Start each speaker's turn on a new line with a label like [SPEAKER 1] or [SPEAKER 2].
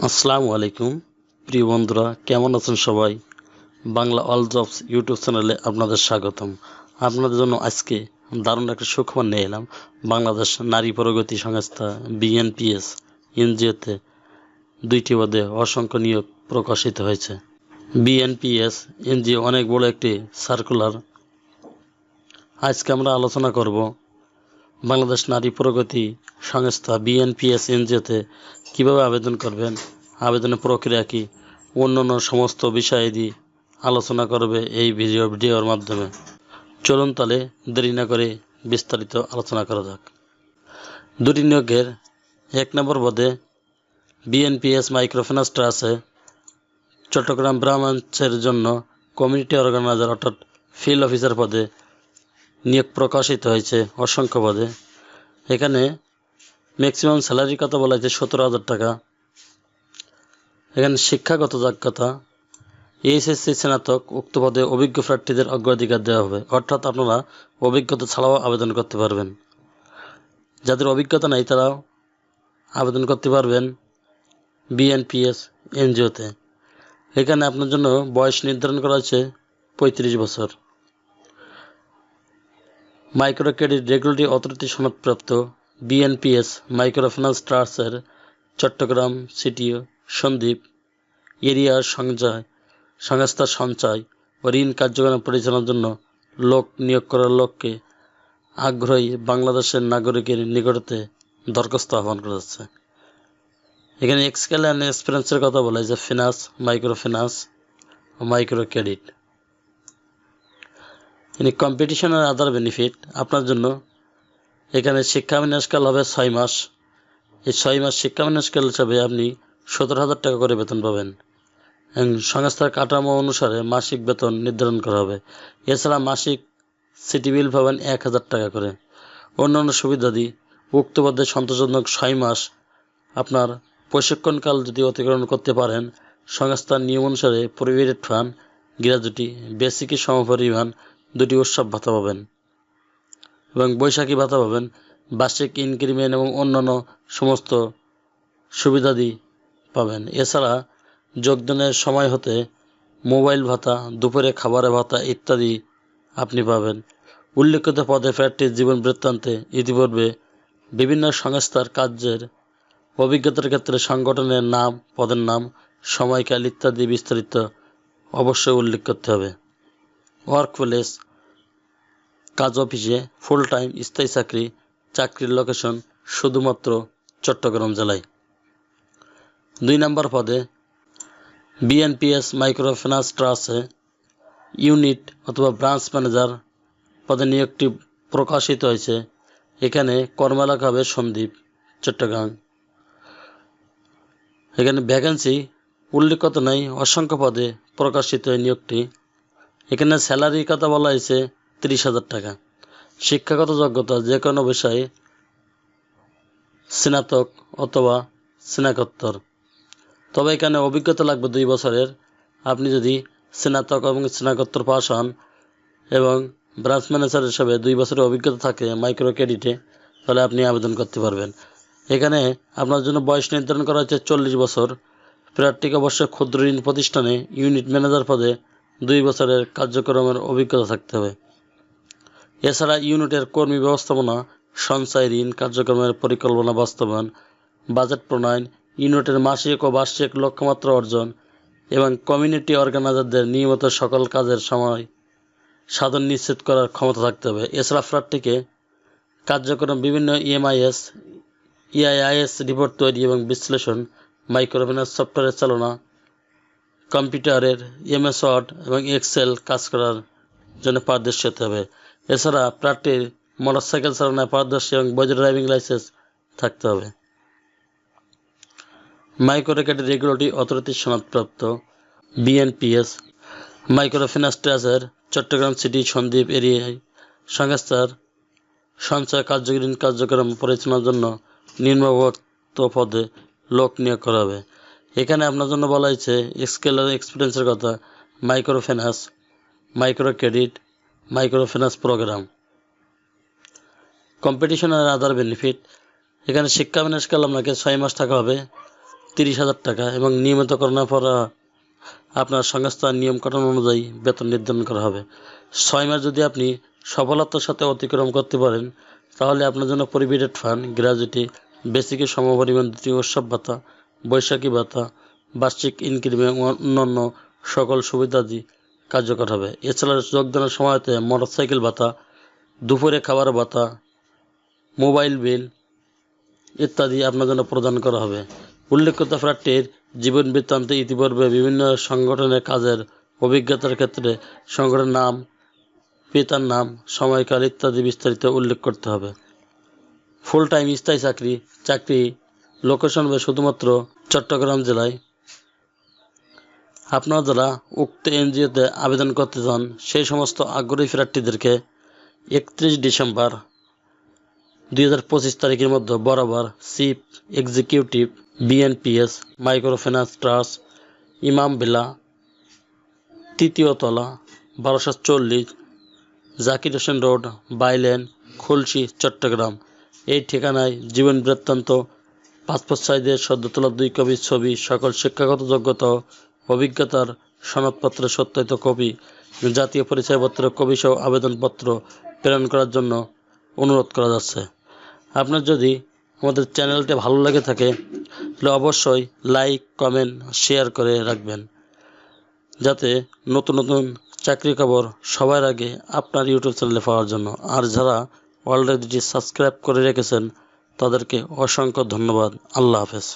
[SPEAKER 1] আসসালামু আলাইকুম প্রিয় বন্ধুরা, কেমন আছেন সবাই? বাংলা অল জবস ইউটিউব চ্যানেলে আপনাদের স্বাগতম। আপনাদের জন্য আজকে দারুণ একটা সুখবর নিয়ে এলাম। বাংলাদেশ নারী প্রগতি সংস্থা বিএনপিএস এনজিওতে 2টি পদে অসংখ্য নিয়োগ প্রকাশিত হয়েছে। বিএনপিএস এনজিও অনেক বড় একটি সার্কুলার। আজকে আমরা আলোচনা করব বাংলাদেশ নারী প্রগতি সংস্থা বিএনপিএস এনজিওতে কীভাবে আবেদন করবেন, আবেদনের প্রক্রিয়া কী, অন্যান্য সমস্ত বিষয়াদি আলোচনা করবে এই ভিডিওর মাধ্যমে। চলুন তাহলে দেরি না করে বিস্তারিত আলোচনা করা যাক। 2টি নিয়োগের 1 নম্বর পদে বিএনপিএস মাইক্রোফিন্যান্স ট্রাস্টে চট্টগ্রাম ব্রাঞ্চের জন্য কমিউনিটি অর্গানাইজার অর্থাৎ ফিল্ড অফিসার পদে নিয়োগ প্রকাশিত হয়েছে অসংখ্য পদে। এখানে ম্যাক্সিমাম স্যালারি কত বলা হয়েছে 17,000 টাকা। এখানে শিক্ষাগত যোগ্যতা এইচএসসি স্নাতক। উক্ত পদে অভিজ্ঞ প্রার্থীদের অগ্রাধিকার দেওয়া হবে, অর্থাৎ আপনারা অভিজ্ঞতা ছাড়াও আবেদন করতে পারবেন। যাদের অভিজ্ঞতা নাই তারাও আবেদন করতে পারবেন বিএনপিএস এনজিওতে। এখানে আপনার জন্য বয়স নির্ধারণ করা হয়েছে 35 বছর। মাইক্রো ক্রেডিট রেগুলেটরি অথরিটি সনদপ্রাপ্ত বিএনপিএস মাইক্রোফিন্যান্স ট্রাস্টের চট্টগ্রাম সিটি সন্দ্বীপ এরিয়ার সংস্থার সঞ্চয় ও ঋণ কার্যক্রম পরিচালনার জন্য লোক নিয়োগ করার লক্ষ্যে আগ্রহী বাংলাদেশের নাগরিকের নিকটতে দরখাস্ত আহ্বান করা যাচ্ছে। এখানে এক্সকেল অ্যান্ড এক্সপিরিয়েন্সের কথা বলা হয়েছে ফিনান্স, মাইক্রো ফিন্যান্স ও মাইক্রো ক্রেডিট। ইনি কম্পিটিশন আর আদার বেনিফিট আপনার জন্য এখানে শিক্ষা বিন্যাসকাল হবে 6 মাস। এই 6 মাস শিক্ষা বিন্যাসকাল হিসাবে আপনি 17,000 টাকা করে বেতন পাবেন এবং সংস্থার কাঠামো অনুসারে মাসিক বেতন নির্ধারণ করা হবে। এছাড়া মাসিক সিটি বিল পাবেন 1,000 টাকা করে। অন্যান্য সুবিধাদি উক্ত পদে সন্তোষজনক 6 মাস আপনার প্রশিক্ষণকাল যদি অতিক্রমণ করতে পারেন, সংস্থার নিয়ম অনুসারে প্রভিডেন্ট ফান্ড, গ্র্যাজুইটি, বেসিকের সমপরিমাণ 2টি উৎসব ভাতা পাবেন এবং বৈশাখী ভাতা পাবেন। বার্ষিক ইনক্রিমেন্ট এবং অন্যান্য সমস্ত সুবিধাদি পাবেন। এছাড়া যোগদানের সময় হতে মোবাইল ভাতা, দুপুরে খাবারের ভাতা ইত্যাদি আপনি পাবেন। উল্লেখিত পদে প্রার্থীর জীবন বৃত্তান্তে ইতিপূর্বে বিভিন্ন সংস্থার কাজের অভিজ্ঞতার ক্ষেত্রে সংগঠনের নাম, পদের নাম, সময়কাল ইত্যাদি বিস্তারিত অবশ্যই উল্লেখ করতে হবে। ওয়ার্ক প্লেস, কাজ অফিসে, ফুল টাইম, স্থায়ী চাকরি, চাকরির লোকেশন শুধুমাত্র চট্টগ্রাম জেলায়। 2 নম্বর পদে বিএনপিএস মাইক্রোফিন্যান্স ট্রাস্টে ইউনিট অথবা ব্রাঞ্চ ম্যানেজার পদে নিয়োগটি প্রকাশিত হয়েছে। এখানে কর্মএলাকা হবে সন্দ্বীপ, চট্টগ্রাম। এখানে ভ্যাকেন্সি উল্লেখিত নাই, অসংখ্য পদে প্রকাশিত এই নিয়োগটি। এখানে স্যালারির কথা বলা হয়েছে 30,000 টাকা। শিক্ষাগত যোগ্যতা যে কোনো বিষয়ে স্নাতক অথবা স্নাতকোত্তর, তবে এখানে অভিজ্ঞতা লাগবে 2 বছরের। আপনি যদি স্নাতক এবং স্নাতকোত্তর পাস হন এবং ব্রাঞ্চ ম্যানেজার হিসাবে 2 বছরের অভিজ্ঞতা থাকে মাইক্রো ক্রেডিটে, তাহলে আপনি আবেদন করতে পারবেন। এখানে আপনার জন্য বয়স নির্ধারণ করা হচ্ছে 40 বছর। প্রার্থীকে অবশ্যই ক্ষুদ্র ঋণ প্রতিষ্ঠানে ইউনিট ম্যানেজার পদে 2 বছরের কার্যক্রমের অভিজ্ঞতা থাকতে হবে। এছাড়া ইউনিটের কর্মী ব্যবস্থাপনা, সঞ্চয়, ঋণ কার্যক্রমের পরিকল্পনা বাস্তবায়ন, বাজেট প্রণয়ন, ইউনিটের মাসিক ও বার্ষিক লক্ষ্যমাত্রা অর্জন এবং কমিউনিটি অর্গানাইজারদের নিয়মিত সকল কাজের সময় সাধন নিশ্চিত করার ক্ষমতা থাকতে হবে। এছাড়া প্রার্থীকে কার্যক্রম বিভিন্ন ইআইএস রিপোর্ট তৈরি এবং বিশ্লেষণ, মাইক্রোফিন্যান্স সফটওয়্যারের চালনা, কম্পিউটারের এমএস ওয়ার্ড এবং এক্সেল কাজ করার জন্য পারদর্শী হতে হবে। এছাড়া প্রার্থীর মোটরসাইকেল চালনায় পারদর্শী এবং বৈধ ড্রাইভিং লাইসেন্স থাকতে হবে। মাইক্রো ক্রেডিট রেগুলেটরি অথরিটির সনদপ্রাপ্ত বিএনপিএস মাইক্রোফিন্যান্স ট্রাস্টের চট্টগ্রাম সিটি সন্দ্বীপ এরিয়ায় সংস্থার সঞ্চয় ঋণ কার্যক্রম পরিচালনার জন্য নিম্নবর্ণিত পদে লোক নিয়োগ করা হবে। এখানে আপনার জন্য বলা হয়েছে স্কেল এক্সপিরিয়েন্সের কথা, micro finance, micro credit, micro finance program. Competition আর আদার বেনিফিট, এখানে শিক্ষা বিন্যাসকাল আপনাকে 6 মাস থাকা হবে। 30,000 টাকা এবং নিয়মিতকরণের পর আপনার সংস্থার নিয়মকানুন অনুযায়ী বেতন নির্ধারণ করা হবে। 6 মাস যদি আপনি সফলতার সাথে অতিক্রম করতে পারেন তাহলে আপনার জন্য প্রভিডেন্ট ফান্ড, গ্র্যাজুইটি, বেসিকের সমপরিমাণ 2টি উৎসব ভাতা, বৈশাখী ভাতা, বার্ষিক ইনক্রিমেন্ট ও অন্যান্য সকল সুবিধাদি কার্যকর হবে। এছাড়া যোগদানের সময়তে মোটরসাইকেল ভাতা, দুপুরে খাবার ভাতা, মোবাইল বিল ইত্যাদি আপনার জন্য প্রদান করা হবে। উল্লেখিত প্রার্থীর জীবন বৃত্তান্তে ইতিপূর্বে বিভিন্ন সংগঠনের কাজের অভিজ্ঞতার ক্ষেত্রে সংগঠনের নাম, পিতার নাম, সময়কাল ইত্যাদি বিস্তারিত উল্লেখ করতে হবে। ফুল টাইম স্থায়ী চাকরি লোকেশন হবে শুধুমাত্র চট্টগ্রাম জেলায়। আপনারা যারা উক্ত এনজিওতে আবেদন করতে চান সেই সমস্ত আগ্রহী প্রার্থীদেরকে 31 ডিসেম্বর 2025 তারিখের মধ্যে বরাবর চিফ এক্সিকিউটিভ, বিএনপিএস মাইক্রোফিন্যান্স ট্রাস্ট, ইমাম ভিলা, 3য় তলা, 1240, জাকির হোসেন রোড, বাইলেন, খুলশী, চট্টগ্রাম। এই ঠিকানায় জীবন বৃত্তান্ত, পাসপোর্ট সাইজের সদ্য তোলা 2 কপি ছবি, সকল শিক্ষাগত যোগ্যতা ও অভিজ্ঞতার সনদপত্রের সত্যায়িত কপি, জাতীয় পরিচয়পত্রের কপি সহ আবেদনপত্র প্রেরণ করার জন্য অনুরোধ করা যাচ্ছে। আপনার যদি আমাদের চ্যানেলটি ভালো লেগে থাকে তাহলে অবশ্যই লাইক, কমেন্ট, শেয়ার করে রাখবেন যাতে নতুন নতুন চাকরি খবর সবার আগে আপনার ইউটিউব চ্যানেলে পাওয়ার জন্য। আর যারা অলরেডি সাবস্ক্রাইব করে রেখেছেন তাদেরকে অসংখ্য ধন্যবাদ। আল্লাহ হাফেজ।